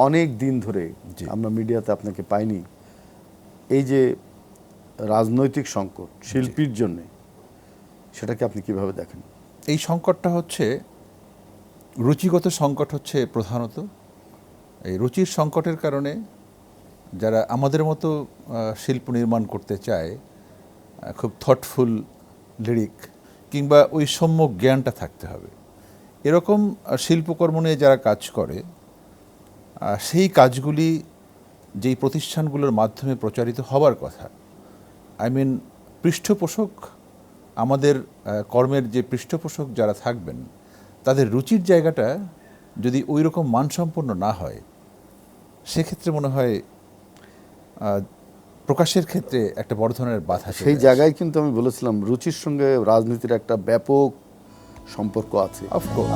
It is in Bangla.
অনেক দিন ধরে আমরা মিডিয়াতে আপনাকে পাইনি, এই যে রাজনৈতিক সংকট শিল্পীর জন্য, সেটাকে আপনি কিভাবে দেখেন? এই সংকটটা হচ্ছে রুচিগত সংকট, হচ্ছে প্রধানত এই রুচির সংকটের কারণে যারা আমাদের মতো শিল্প নির্মাণ করতে চায়, খুব থটফুল লিরিক কিংবা ওই সম্যক জ্ঞানটা থাকতে হবে, এরকম শিল্পকর্ম নিয়ে যারা কাজ করে, সেই কাজগুলি যেই প্রতিষ্ঠানগুলোর মাধ্যমে প্রচারিত হবার কথা, পৃষ্ঠপোষক, আমাদের কর্মের যে পৃষ্ঠপোষক যারা থাকবেন, তাদের রুচির জায়গাটা যদি ওই রকম মানসম্পন্ন না হয়, সেক্ষেত্রে মনে হয় প্রকাশের ক্ষেত্রে একটা বড় ধরনের বাধা। সেই জায়গায় কিন্তু আমি বলেছিলাম রুচির সঙ্গে রাজনীতির একটা ব্যাপক সম্পর্ক আছে। অফকোর্স।